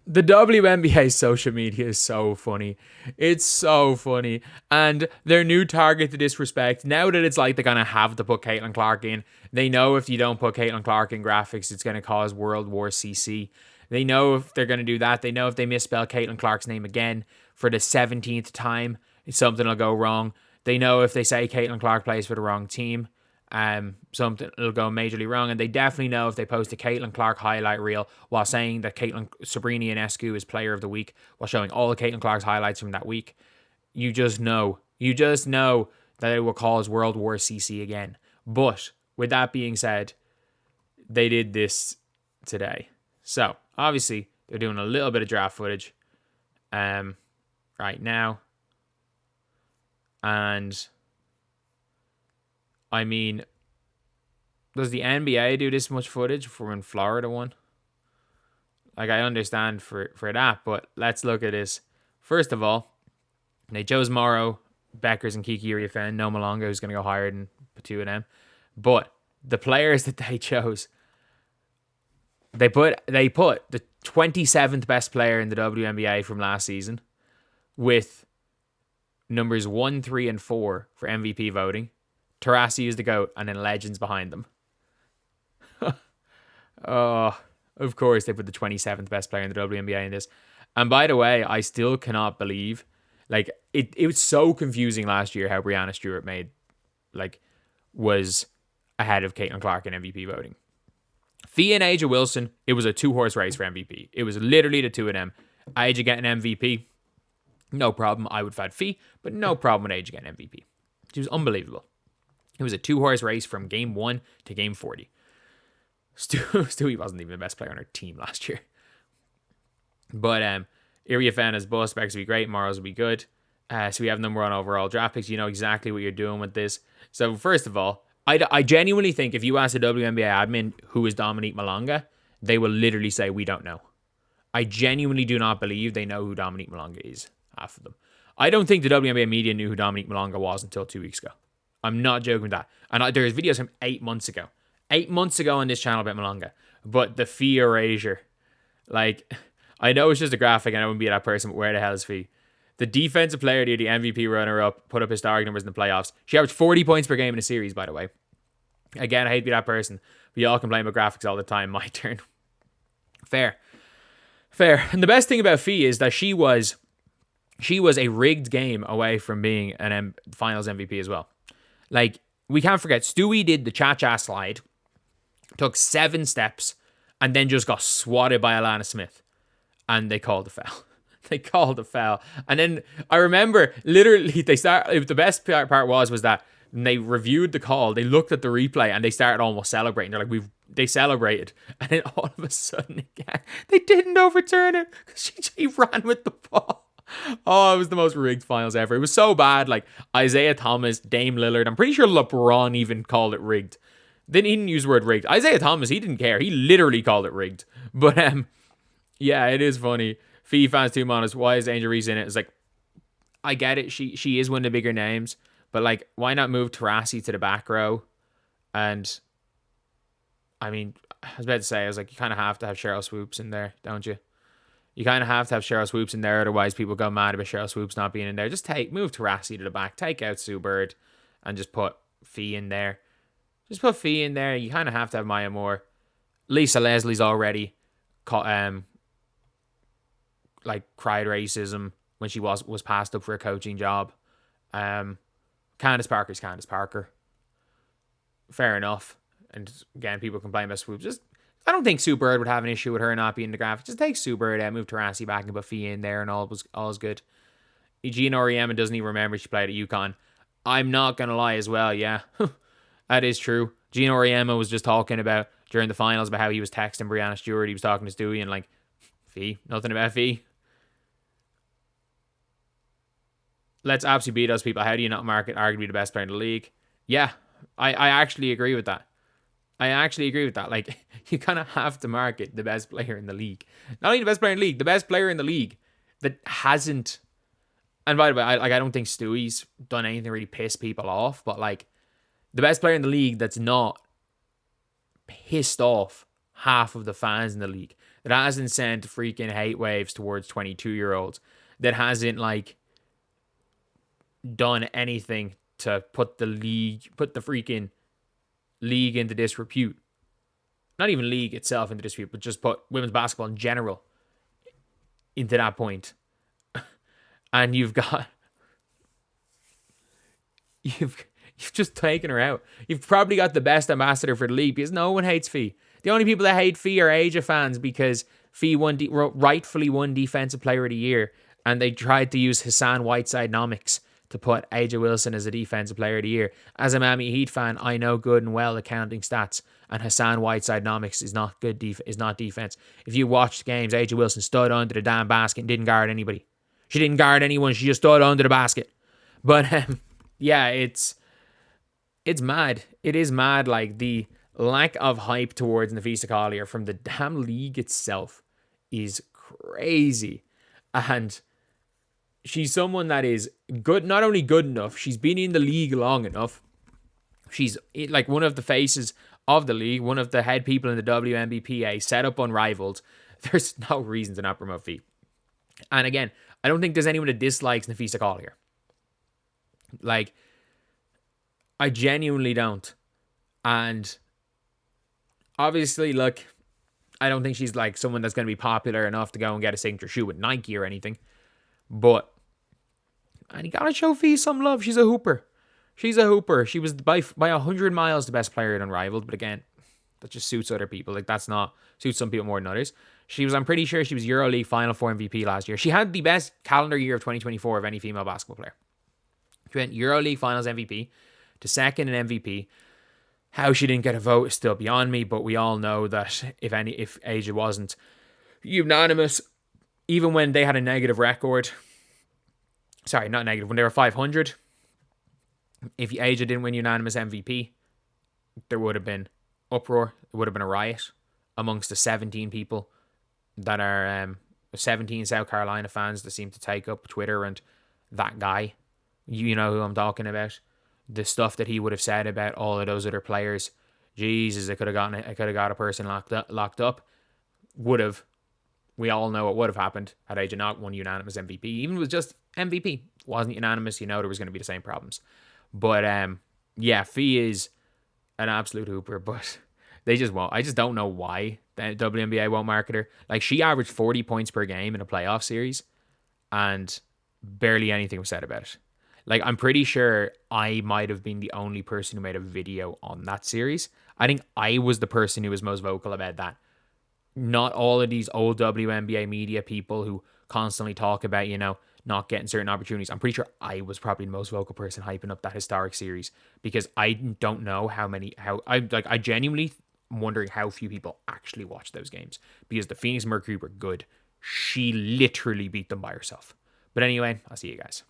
The WNBA social media is so funny. It's so funny. And their new target to disrespect, now that it's like they're going to have to put Caitlin Clark in, they know if you don't put Caitlin Clark in graphics, it's going to cause World War CC. They know if they're going to do that. They know if they misspell Caitlin Clark's name again for the 17th time, something will go wrong. They know if they say Caitlin Clark plays for the wrong team, something will go majorly wrong. And they definitely know if they post a Caitlin Clark highlight reel while saying that Sabrina Ionescu is player of the week, while showing all of Caitlin Clark's highlights from that week, you just know that it will cause World War CC again. But with that being said, they did this today. So obviously they're doing a little bit of draft footage right now. And I mean, does the NBA do this much footage for when Florida won? Like, I understand for that, but let's look at this. First of all, they chose Morrow, Bueckers, and Kiki Iriafen. No Malonga, who's going to go higher than the two of them. But the players that they chose, they put the 27th best player in the WNBA from last season with numbers 1, 3, and 4 for MVP voting. Taurasi is the GOAT, and then legends behind them. Oh, of course, they put the 27th best player in the WNBA in this. And by the way, I still cannot believe, like, it was so confusing last year how Breanna Steward was ahead of Caitlin Clark in MVP voting. Fee and Aja Wilson, it was a 2-horse race for MVP. It was literally the two of them. Aja getting MVP, no problem. I would have had Fee, but no problem with Aja getting MVP. She was unbelievable. It was a 2-horse race from game 1 to game 40. Stewie wasn't even the best player on her team last year. But Iriafen is bust. Bueckers will be great. Morrows will be good. So we have number 1 overall draft picks. You know exactly what you're doing with this. So first of all, I genuinely think if you ask a WNBA admin who is Dominique Malonga, they will literally say, we don't know. I genuinely do not believe they know who Dominique Malonga is, half of them. I don't think the WNBA media knew who Dominique Malonga was until 2 weeks ago. I'm not joking with that. And there's videos from 8 months ago. 8 months ago on this channel about Malonga. But the Fee erasure. Like, I know it's just a graphic and I wouldn't be that person, but where the hell is Fee? The defensive player of the MVP runner-up, put up historic numbers in the playoffs. She averaged 40 points per game in a series, by the way. Again, I hate to be that person, but y'all complain about graphics all the time. My turn. Fair. And the best thing about Fee is that she was a rigged game away from being an finals MVP as well. Like, we can't forget, Stewie did the cha-cha slide, took 7 steps, and then just got swatted by Alana Smith. And they called the foul. And then I remember, literally, the best part was that when they reviewed the call, they looked at the replay, and they started almost celebrating. They're like, they celebrated. And then all of a sudden, again, they didn't overturn it, because she ran with the ball. Oh, it was the most rigged finals ever. It was so bad. Like, Isaiah Thomas, Dame Lillard. I'm pretty sure LeBron even called it rigged. They didn't use the word rigged. Isaiah Thomas, he didn't care. He literally called it rigged. But yeah, it is funny. Fee fans too honest. Why is Angel Reese in it? It's like, I get it. She is one of the bigger names. But like, why not move Taurasi to the back row? And I mean, I was about to say, I was like, you kind of have to have Cheryl Swoops in there, don't you? You kind of have to have Cheryl Swoops in there, otherwise people go mad about Cheryl Swoops not being in there. Just move Taurasi to the back, take out Sue Bird, and just put Fee in there. Just put Fee in there. You kind of have to have Maya Moore. Lisa Leslie's already cried racism when she was passed up for a coaching job. Candace Parker's Candace Parker. Fair enough. And again, people complain about Swoops. I don't think Sue Bird would have an issue with her not being in the graphic. Just take Sue Bird out, move Taurasi back and put Fee in there, and all is good. Gina Oriema doesn't even remember she played at UConn. I'm not going to lie as well, yeah. That is true. Gina Oriema was just talking about, during the finals, about how he was texting Breanna Steward. He was talking to Stewie and like, Fee, nothing about Fee. Let's absolutely beat those people. How do you not market arguably the best player in the league? Yeah, I actually agree with that. Like, you kind of have to market the best player in the league. Not only the best player in the league, the best player in the league that hasn't. And by the way, I don't think Stewie's done anything to really piss people off, but like, the best player in the league that's not pissed off half of the fans in the league. that hasn't sent freaking hate waves towards 22-year-olds, that hasn't like done anything to put the freaking league into disrepute. Not even league itself into disrepute, but just put women's basketball in general into that point. And you've just taken her out. You've probably got the best ambassador for the league because no one hates Fee. The only people that hate Fee are Asia fans because Fee rightfully won Defensive Player of the Year, and they tried to use Hassan Whiteside-nomics to put Aja Wilson as a Defensive Player of the Year. As a Miami Heat fan, I know good and well accounting stats, and Hassan Whiteside-nomics is not good. Is not defense. If you watched games, Aja Wilson stood under the damn basket and didn't guard anybody. She didn't guard anyone. She just stood under the basket. But yeah, it's mad. It is mad. Like, the lack of hype towards Napheesa Collier from the damn league itself is crazy. And she's someone that is good, not only good enough, she's been in the league long enough. She's like one of the faces of the league, one of the head people in the WNBA, set up unrivaled. There's no reason to not promote Fee. And again, I don't think there's anyone that dislikes Napheesa Collier. Like, I genuinely don't. And obviously, look, I don't think she's like someone that's going to be popular enough to go and get a signature shoe with Nike or anything. But, and you got to show Fee some love. She's a hooper. She's a hooper. She was by 100 miles the best player at Unrivaled. But again, that just suits other people. Like, that's not, suits some people more than others. I'm pretty sure she was EuroLeague Final Four MVP last year. She had the best calendar year of 2024 of any female basketball player. She went EuroLeague Finals MVP to second in MVP. How she didn't get a vote is still beyond me, but we all know that if Aja wasn't unanimous, even when they had a negative record, sorry, not negative, when they were 500, if Aja didn't win unanimous MVP, there would have been uproar. It would have been a riot amongst the 17 people that are 17 South Carolina fans that seem to take up Twitter, and that guy, you know who I'm talking about, the stuff that he would have said about all of those other players. Jesus, I could have got a person locked up. We all know what would have happened had Aja not won unanimous MVP. Even with just MVP, wasn't unanimous, you know there was going to be the same problems. But yeah, Fee is an absolute hooper, but they just won't. I just don't know why the WNBA won't market her. Like, she averaged 40 points per game in a playoff series, and barely anything was said about it. Like, I'm pretty sure I might have been the only person who made a video on that series. I think I was the person who was most vocal about that. Not all of these old WNBA media people who constantly talk about, not getting certain opportunities. I'm pretty sure I was probably the most vocal person hyping up that historic series, because I don't know I genuinely am wondering how few people actually watch those games, because the Phoenix Mercury were good. She literally beat them by herself. But anyway, I'll see you guys.